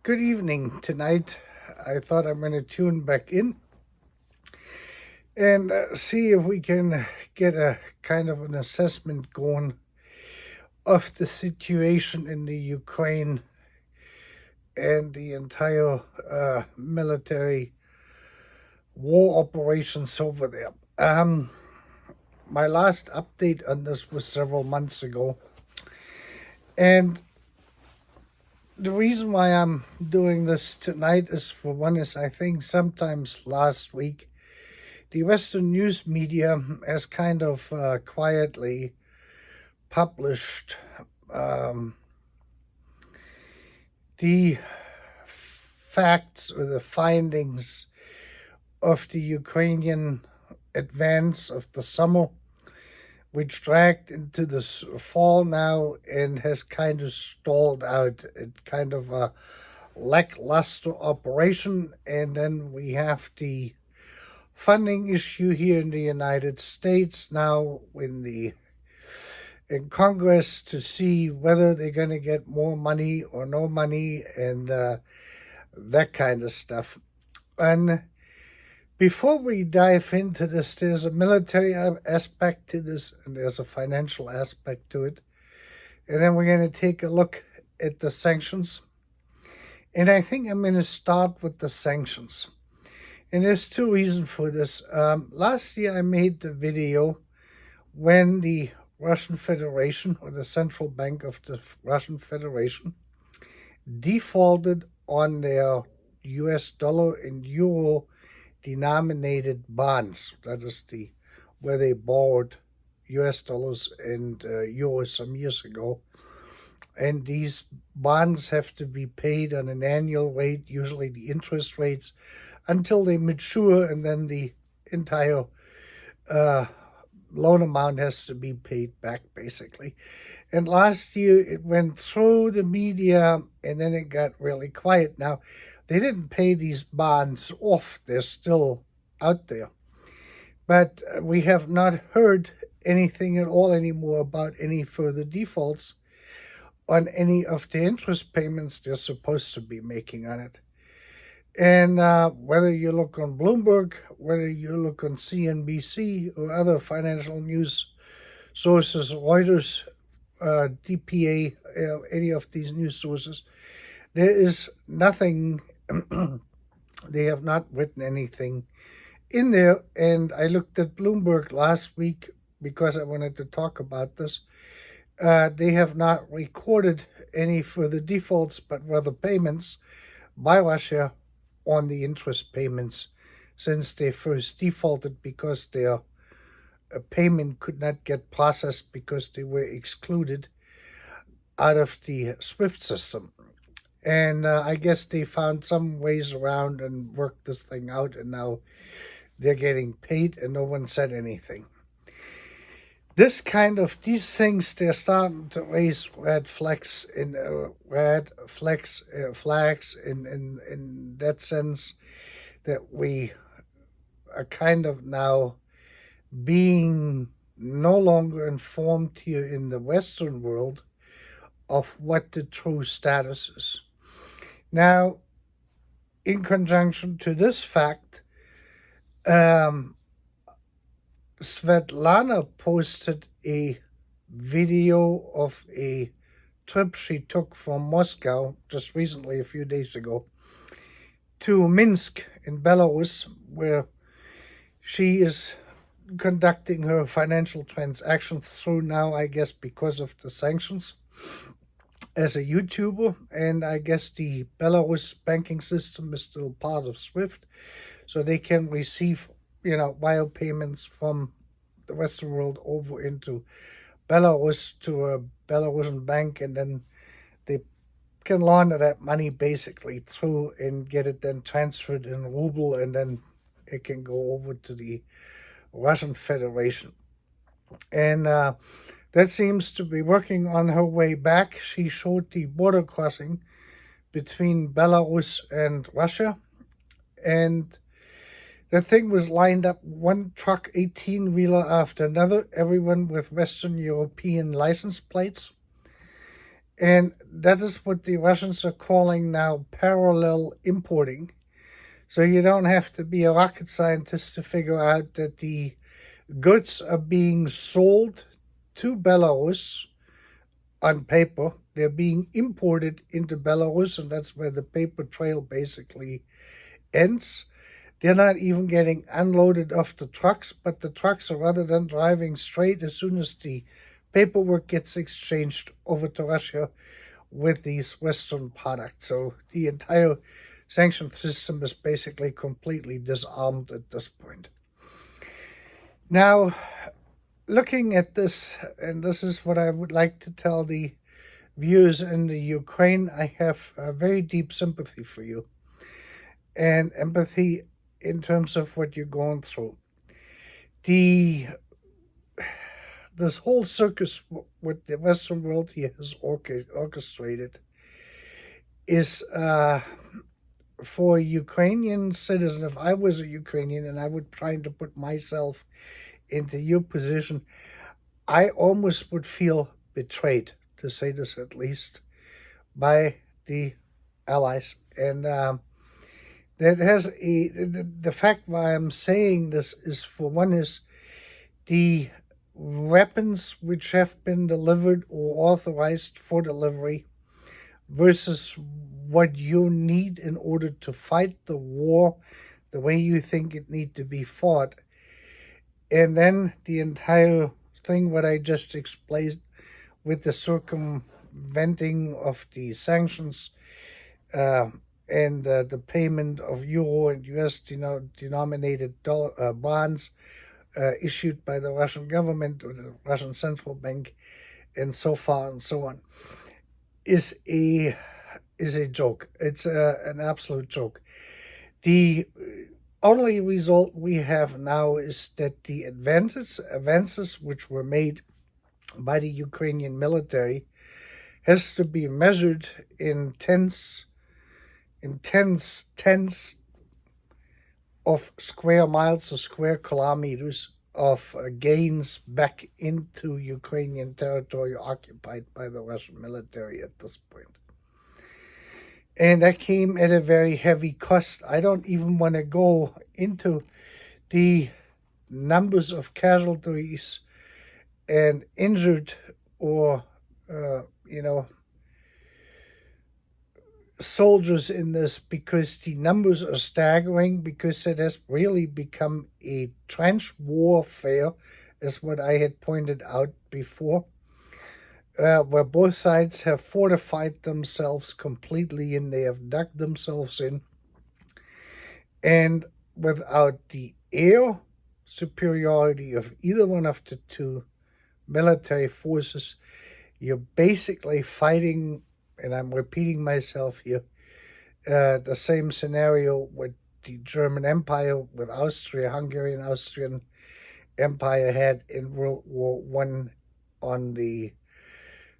Good evening. Tonight, I thought I'm going to tune back in and see if we can get a kind of an assessment going of the situation in the Ukraine and the entire military war operations over there. My last update on this was several months ago, and the reason why I'm doing this tonight is, for one, is I think sometimes last week the Western news media has kind of quietly published the facts or the findings of the Ukrainian advance of the summer, which dragged into the fall now and has kind of stalled out. It kind of a lackluster operation. And then we have the funding issue here in the United States now in Congress to see whether they're going to get more money or no money and that kind of stuff. And before we dive into this, there's a military aspect to this and there's a financial aspect to it. And then we're going to take a look at the sanctions. And I think I'm going to start with the sanctions. And there's two reasons for this. Last year I made the video when the Russian Federation, or the central bank of the Russian Federation, defaulted on their US dollar and euro denominated bonds. That is where they borrowed US dollars and euros some years ago. And these bonds have to be paid on an annual rate, usually the interest rates, until they mature, and then the entire loan amount has to be paid back, basically. And last year it went through the media and then it got really quiet. Now, they didn't pay these bonds off. They're still out there. But we have not heard anything at all anymore about any further defaults on any of the interest payments they're supposed to be making on it. And whether you look on Bloomberg, whether you look on CNBC or other financial news sources, Reuters, DPA, any of these news sources, there is nothing. They have not written anything in there. And I looked at Bloomberg last week because I wanted to talk about this. They have not recorded any further defaults, but rather payments by Russia on the interest payments since they first defaulted, because their payment could not get processed because they were excluded out of the SWIFT system. And I guess they found some ways around and worked this thing out, and now they're getting paid and no one said anything. These things, they're starting to raise red flags in that sense, that we are kind of now being no longer informed here in the Western world of what the true status is. Now, in conjunction to this fact, Svetlana posted a video of a trip she took from Moscow just recently, a few days ago, to Minsk in Belarus, where she is conducting her financial transactions through now, I guess because of the sanctions, as a YouTuber. And I guess the Belarus banking system is still part of SWIFT, so they can receive wire payments from the Western world over into Belarus to a Belarusian bank, and then they can launder that money basically through and get it then transferred in ruble, and then it can go over to the Russian Federation. And that seems to be working on her way back. She showed the border crossing between Belarus and Russia, and that thing was lined up, one truck 18-wheeler after another, everyone with Western European license plates. And that is what the Russians are calling now parallel importing. So you don't have to be a rocket scientist to figure out that the goods are being sold to Belarus on paper. They're being imported into Belarus, and that's where the paper trail basically ends. They're not even getting unloaded off the trucks, but the trucks are, rather than driving straight, as soon as the paperwork gets exchanged over to Russia with these Western products. So the entire sanction system is basically completely disarmed at this point. Now, looking at this, and this is what I would like to tell the viewers in the Ukraine, I have a very deep sympathy for you, and empathy in terms of what you're going through. This whole circus, what the Western world here has orchestrated, is for a Ukrainian citizen. If I was a Ukrainian and I would try to put myself into your position, I almost would feel betrayed, to say this at least, by the allies. And that has the fact why I'm saying this is, for one, is the weapons which have been delivered or authorized for delivery versus what you need in order to fight the war the way you think it need to be fought. And then the entire thing what I just explained with the circumventing of the sanctions and the payment of euro and US denominated bonds issued by the Russian government or the Russian central bank, and so far and so on, is a joke. It's an absolute joke. The only result we have now is that the advances which were made by the Ukrainian military has to be measured in tens of square miles or square kilometers of gains back into Ukrainian territory occupied by the Russian military at this point. And that came at a very heavy cost. I don't even want to go into the numbers of casualties and injured or, soldiers in this, because the numbers are staggering, because it has really become a trench warfare, is what I had pointed out before, where both sides have fortified themselves completely and they have dug themselves in. And without the air superiority of either one of the two military forces, you're basically fighting, and I'm repeating myself here, the same scenario with the German Empire, with Austria-Hungarian Austrian Empire had in World War I on the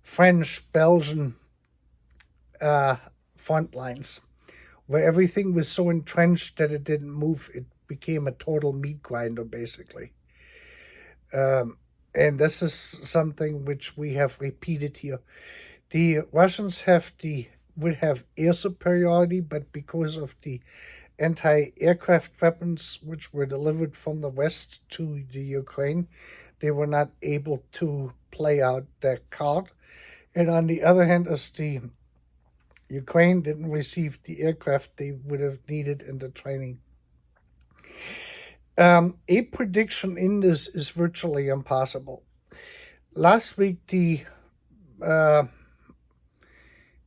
French-Belgian front lines, where everything was so entrenched that it didn't move. It became a total meat grinder, basically. And this is something which we have repeated here. The Russians would have air superiority, but because of the anti-aircraft weapons which were delivered from the West to the Ukraine, they were not able to play out their card. And on the other hand, as the Ukraine didn't receive the aircraft they would have needed in the training. A prediction in this is virtually impossible. Last week, the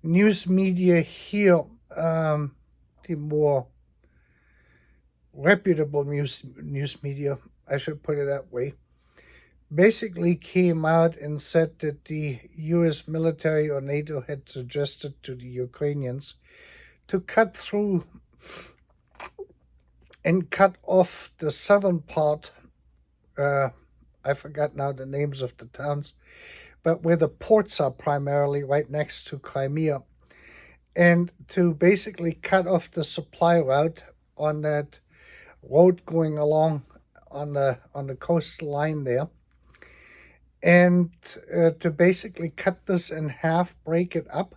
news media here, the more reputable news media, I should put it that way, basically came out and said that the U.S. military or NATO had suggested to the Ukrainians to cut through and cut off the southern part, I forgot now the names of the towns, but where the ports are primarily, right next to Crimea, and to basically cut off the supply route on that road going along on the coastal line there, and to basically cut this in half, break it up.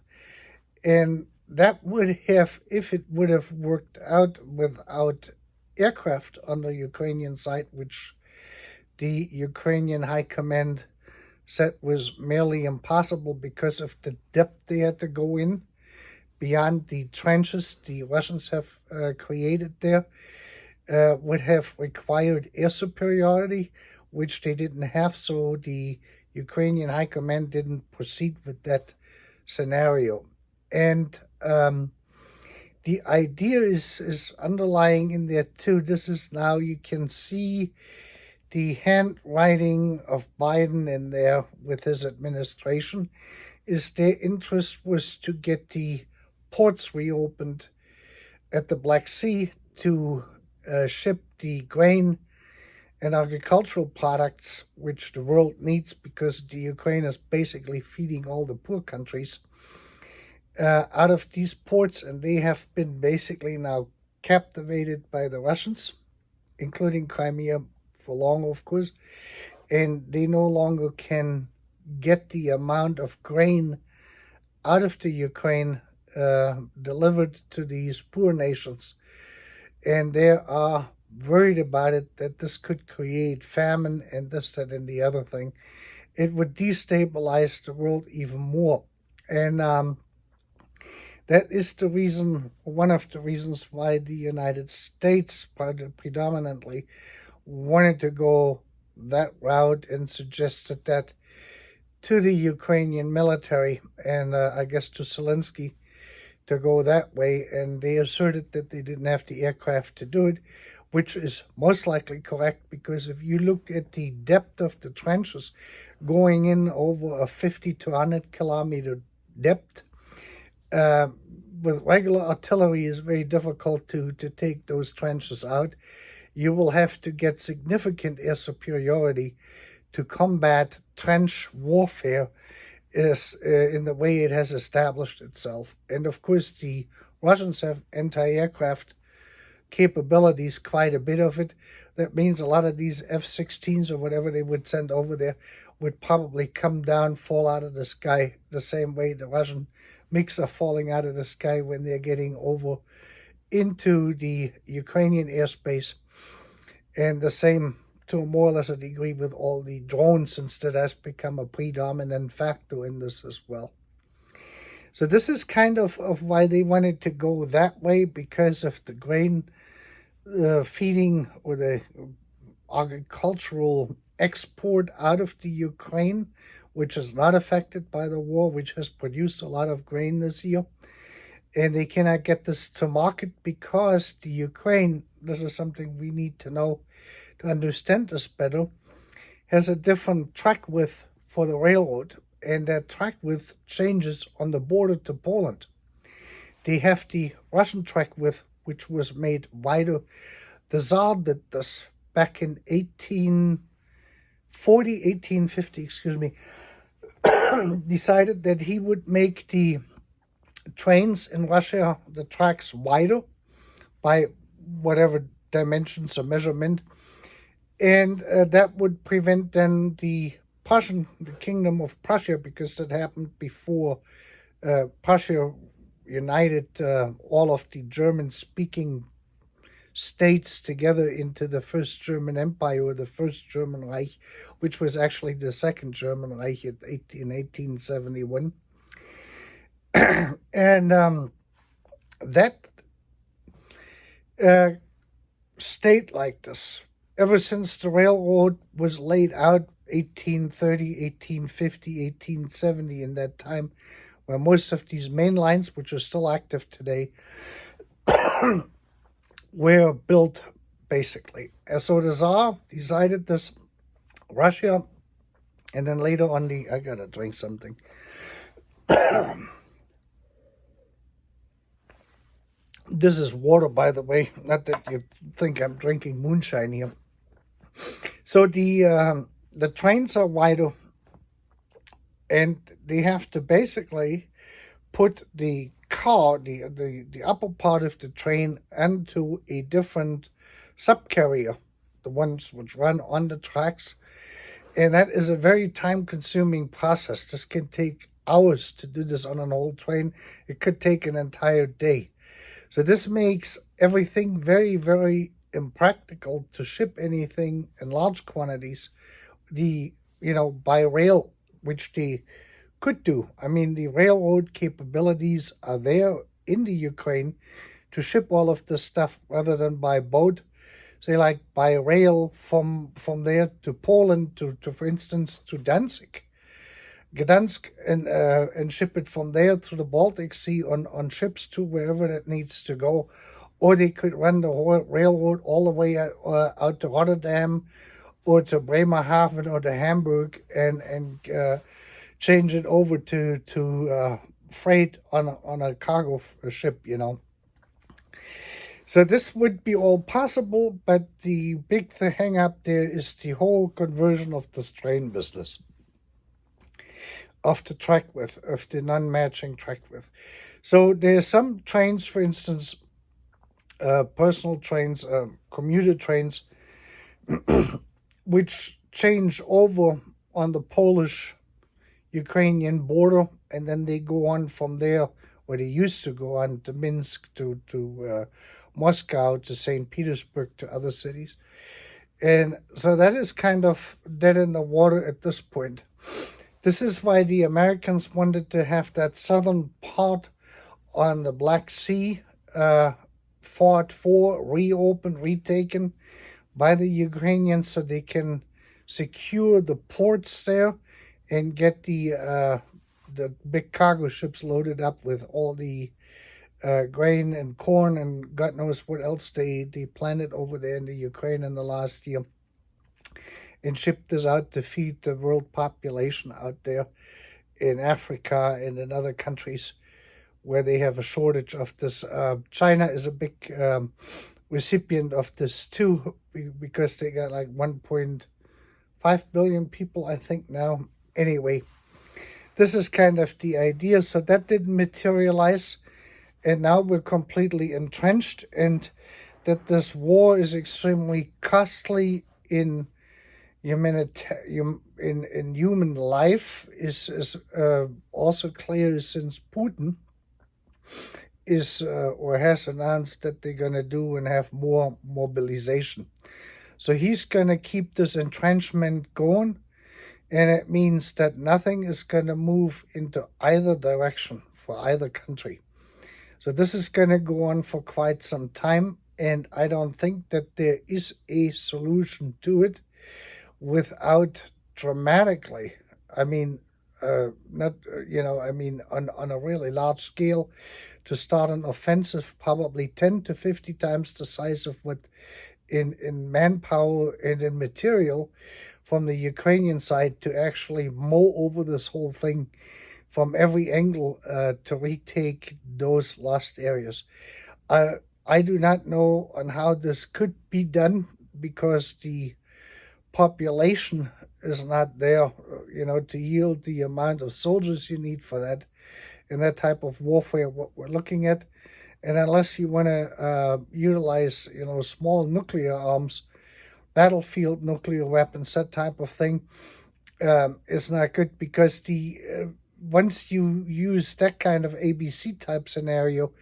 And that would have, if it would have worked out without aircraft on the Ukrainian side, which the Ukrainian High Command said was merely impossible because of the depth they had to go in beyond the trenches the Russians have created there, would have required air superiority, which they didn't have, so the Ukrainian High Command didn't proceed with that scenario. And the idea is underlying in there too. This is now, you can see the handwriting of Biden in there with his administration, is their interest was to get the ports reopened at the Black Sea to ship the grain and agricultural products which the world needs, because the Ukraine is basically feeding all the poor countries, out of these ports. And they have been basically now captivated by the Russians, including Crimea for long, of course, and they no longer can get the amount of grain out of the Ukraine delivered to these poor nations. And they are worried about it, that this could create famine and this, that, and the other thing. It would destabilize the world even more. And that is the reason, one of the reasons why the United States predominantly wanted to go that route and suggested that to the Ukrainian military, and I guess to Zelensky, to go that way. And they asserted that they didn't have the aircraft to do it, which is most likely correct, because if you look at the depth of the trenches going in over a 50 to 100 kilometer depth, with regular artillery is very difficult to take those trenches out. You will have to get significant air superiority to combat trench warfare is in the way it has established itself. And of course, the Russians have anti-aircraft capabilities, quite a bit of it. That means a lot of these F-16s or whatever they would send over there would probably come down, fall out of the sky, the same way the Russian MiGs are falling out of the sky when they're getting over into the Ukrainian airspace. And the same, to a more or less a degree, with all the drones, since that has become a predominant factor in this as well. So this is kind of why they wanted to go that way, because of the grain feeding or the agricultural export out of the Ukraine, which is not affected by the war, which has produced a lot of grain this year. And they cannot get this to market because the Ukraine, this is something we need to know to understand this better, has a different track width for the railroad. And that track width changes on the border to Poland. They have the Russian track width, which was made wider. The Tsar did this back in 1850, decided that he would make the trains in Russia, the tracks, wider by whatever dimensions or measurement. And that would prevent then the Kingdom of Prussia, because that happened before Prussia united all of the German-speaking states together into the First German Empire, or the First German Reich, which was actually the Second German Reich in 1871. And that stayed like this ever since the railroad was laid out, 1830, 1850, 1870, in that time, where most of these main lines, which are still active today, were built, basically. And so the Tsar decided this, Russia, and then later on I gotta drink something. This is water, by the way, not that you think I'm drinking moonshine here. So the trains are wider, and they have to basically put the car, the upper part of the train, into a different subcarrier, the ones which run on the tracks. And that is a very time-consuming process. This can take hours to do this on an old train. It could take an entire day. So this makes everything very, very impractical to ship anything in large quantities. By rail, which they could do. I mean, the railroad capabilities are there in the Ukraine to ship all of this stuff rather than by boat. Say, like by rail from there to Poland, to for instance, to Gdansk, and ship it from there to the Baltic Sea on ships to wherever it needs to go. Or they could run the whole railroad all the way out to Rotterdam, or to Bremerhaven, or to Hamburg, and change it over to freight on a cargo ship. So this would be all possible, but the big hang up there is the whole conversion of this train business, of the track width, of the non-matching track width. So there are some trains, for instance, personal trains, commuter trains, which change over on the Polish-Ukrainian border, and then they go on from there, or they used to go on to Minsk, to Moscow, to St. Petersburg, to other cities. And so that is kind of dead in the water at this point. This is why the Americans wanted to have that southern part on the Black Sea fought for, reopened, retaken by the Ukrainians, so they can secure the ports there and get the big cargo ships loaded up with all the grain and corn and God knows what else they planted over there in the Ukraine in the last year, and ship this out to feed the world population out there in Africa and in other countries where they have a shortage of this. China is a big recipient of this too, because they got like 1.5 billion people, I think, now. Anyway, this is kind of the idea. So that didn't materialize, and now we're completely entrenched, and that this war is extremely costly in human life is also clear since Putin is or has announced that they're going to do and have more mobilization. So he's going to keep this entrenchment going, and it means that nothing is going to move into either direction for either country. So this is going to go on for quite some time, and I don't think that there is a solution to it without dramatically, on a really large scale, to start an offensive probably 10 to 50 times the size of what in manpower and in material from the Ukrainian side, to actually mow over this whole thing from every angle to retake those lost areas. I do not know on how this could be done, because the population is not there, to yield the amount of soldiers you need for that, and that type of warfare, what we're looking at. And unless you want to utilize, small nuclear arms, battlefield nuclear weapons, that type of thing, is not good, because once you use that kind of ABC type scenario,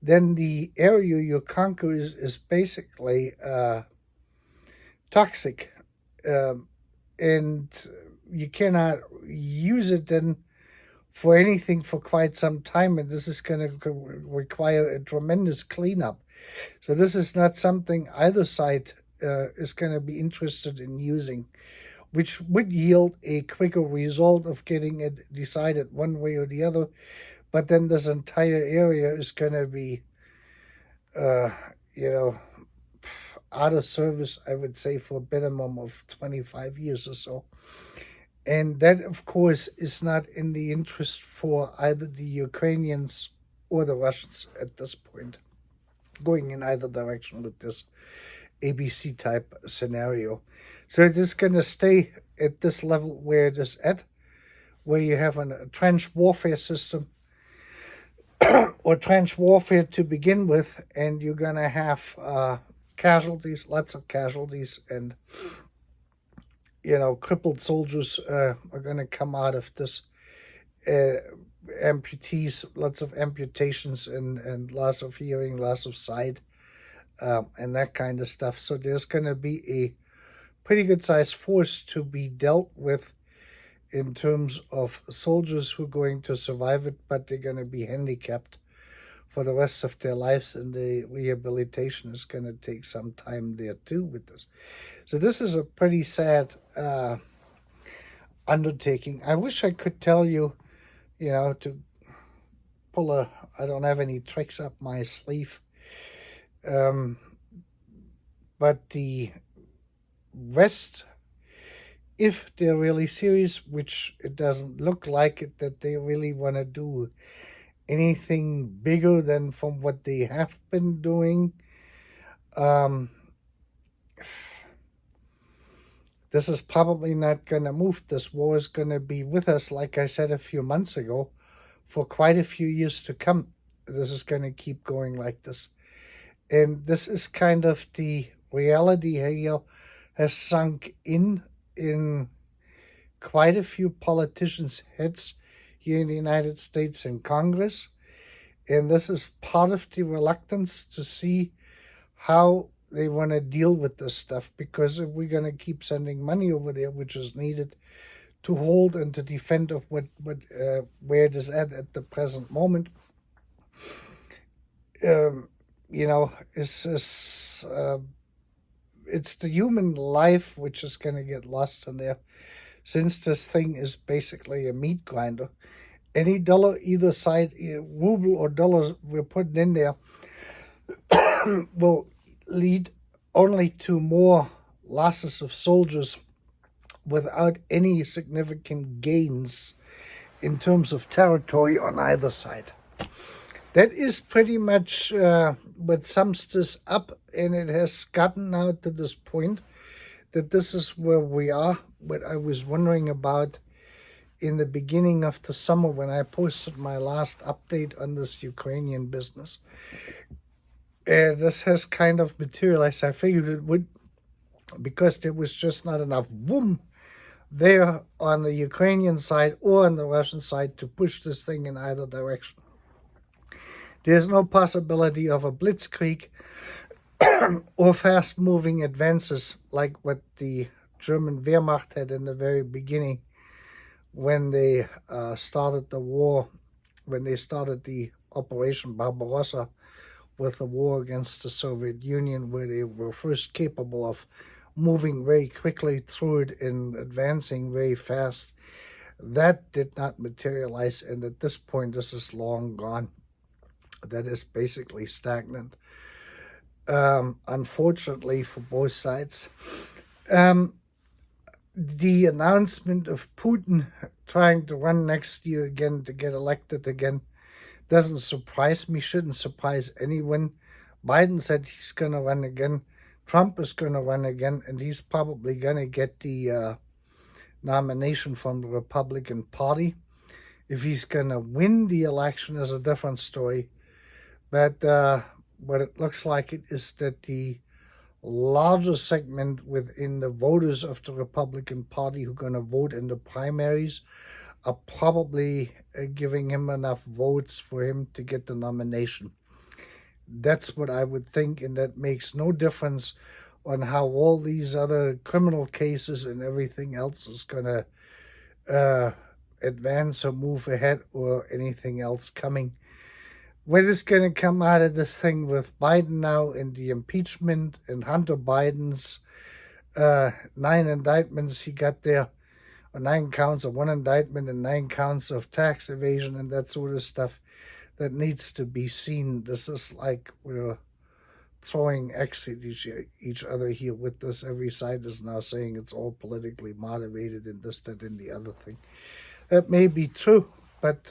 then the area you conquer is basically toxic, and you cannot use it then for anything for quite some time, and this is going to require a tremendous cleanup. So this is not something either side is going to be interested in using, which would yield a quicker result of getting it decided one way or the other. But then this entire area is going to be, out of service, I would say, for a minimum of 25 years or so. And that, of course, is not in the interest for either the Ukrainians or the Russians at this point, going in either direction with this ABC type scenario. So it is going to stay at this level where it is at, where you have a trench warfare system or trench warfare to begin with, and you're going to have casualties, lots of casualties, and crippled soldiers are going to come out of this. Amputees, lots of amputations and loss of hearing, loss of sight, and that kind of stuff. So there's going to be a pretty good sized force to be dealt with in terms of soldiers who are going to survive it, but they're going to be handicapped for the rest of their lives, and the rehabilitation is going to take some time there too with this. So this is a pretty sad undertaking. I wish I could tell you, to pull I don't have any tricks up my sleeve. But the West, if they're really serious, which it doesn't look like it, that they really want to do anything bigger than from what they have been doing, this is probably not going to move. This war is going to be with us, like I said a few months ago, for quite a few years to come. This is going to keep going like this. And this is kind of the reality here has sunk in quite a few politicians' heads here in the United States in Congress. And this is part of the reluctance to see how they want to deal with this stuff, because if we're going to keep sending money over there, which is needed to hold and to defend of where it is at the present moment, it's the human life which is going to get lost in there, since this thing is basically a meat grinder. Any dollar either side, ruble or dollars we're putting in there, will lead only to more losses of soldiers without any significant gains in terms of territory on either side. That is pretty much what sums this up, and it has gotten now to this point that this is where we are. What I was wondering about in the beginning of the summer when I posted my last update on this Ukrainian business. This has kind of materialized. I figured it would, because there was just not enough boom there on the Ukrainian side or on the Russian side to push this thing in either direction. There's no possibility of a blitzkrieg or fast-moving advances like what the German Wehrmacht had in the very beginning when they started the war, when they started the Operation Barbarossa with the war against the Soviet Union, where they were first capable of moving very quickly through it and advancing very fast. That did not materialize, and at this point, this is long gone. That is basically stagnant, unfortunately for both sides. The announcement of Putin trying to run next year again to get elected again doesn't surprise me, shouldn't surprise anyone. Biden said he's going to run again. Trump is going to run again, and he's probably going to get the nomination from the Republican Party. If he's going to win the election is a different story. But what it looks like it is that the larger segment within the voters of the Republican Party who are going to vote in the primaries are probably giving him enough votes for him to get the nomination. That's what I would think, and that makes no difference on how all these other criminal cases and everything else is going to advance or move ahead or anything else coming. What is going to come out of this thing with Biden now and the impeachment and Hunter Biden's 9 indictments he got there, or 9 counts of 1 indictment and 9 counts of tax evasion and that sort of stuff that needs to be seen. This is like we're throwing X at each other here with this. Every side is now saying it's all politically motivated and this, that, and the other thing. That may be true, but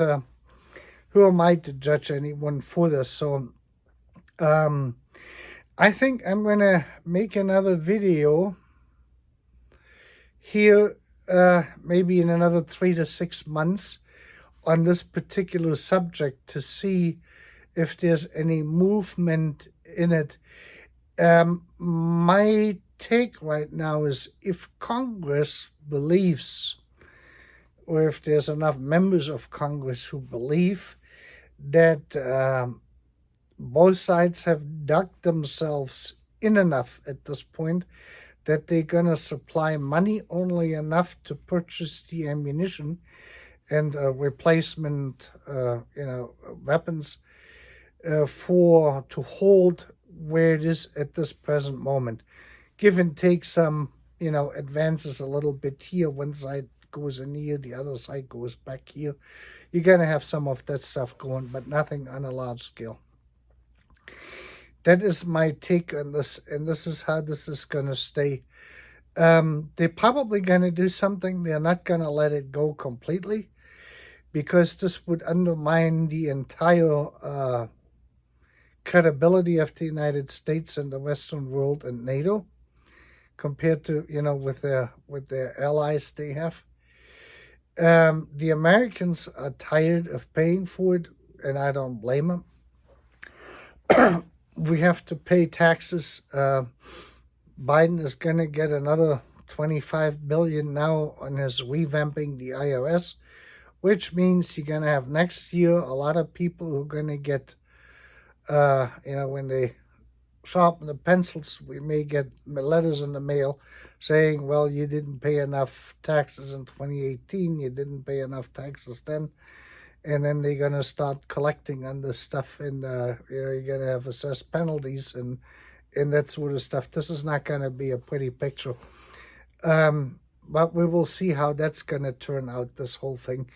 who am I to judge anyone for this? So I think I'm going to make another video here maybe in another 3 to 6 months on this particular subject to see if there's any movement in it. My take right now is if Congress believes, or if there's enough members of Congress who believe that both sides have dug themselves in enough at this point that they're going to supply money only enough to purchase the ammunition and replacement, weapons to hold where it is at this present moment. Give and take some, advances a little bit here. One side goes in here, the other side goes back here. You're going to have some of that stuff going, but nothing on a large scale. That is my take on this, and this is how this is going to stay. They're probably going to do something. They're not going to let it go completely, because this would undermine the entire credibility of the United States and the Western world and NATO compared to, with their allies they have. The Americans are tired of paying for it, and I don't blame them. We have to pay taxes. Biden is going to get another $25 billion now on his revamping the IRS, which means you're going to have next year a lot of people who are going to get, when they sharpen the pencils, we may get letters in the mail saying, well, you didn't pay enough taxes in 2018, you didn't pay enough taxes then. And then they're going to start collecting on this stuff, and you're going to have assessed penalties and that sort of stuff. This is not going to be a pretty picture. But we will see how that's going to turn out, this whole thing.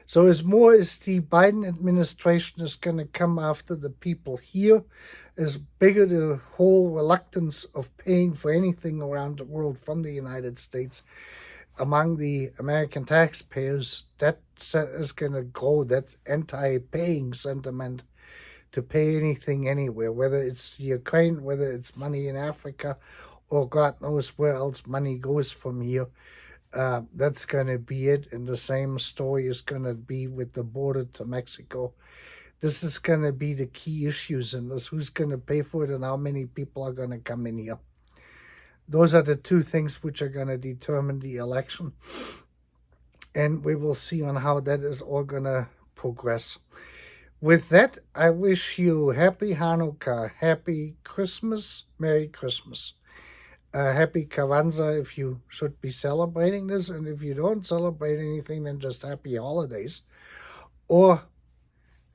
So as more as the Biden administration is going to come after the people here, as bigger the whole reluctance of paying for anything around the world from the United States among the American taxpayers, that is going to grow, that anti-paying sentiment to pay anything anywhere, whether it's Ukraine, whether it's money in Africa, or God knows where else money goes from here. That's going to be it. And the same story is going to be with the border to Mexico. This is going to be the key issues in this. Who's going to pay for it and how many people are going to come in here? Those are the two things which are going to determine the election. And we will see on how that is all going to progress. With that, I wish you happy Hanukkah, happy Christmas, Merry Christmas. Happy Kwanzaa if you should be celebrating this. And if you don't celebrate anything, then just happy holidays. Or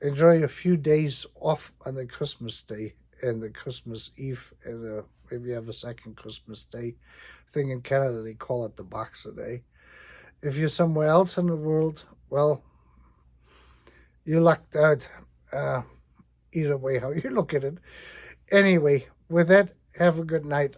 enjoy a few days off on the Christmas day and the Christmas Eve, and if you have a second Christmas day. I think in Canada they call it the Boxer Day. If you're somewhere else in the world, well, you lucked out. Either way how you look at it. Anyway, with that, have a good night.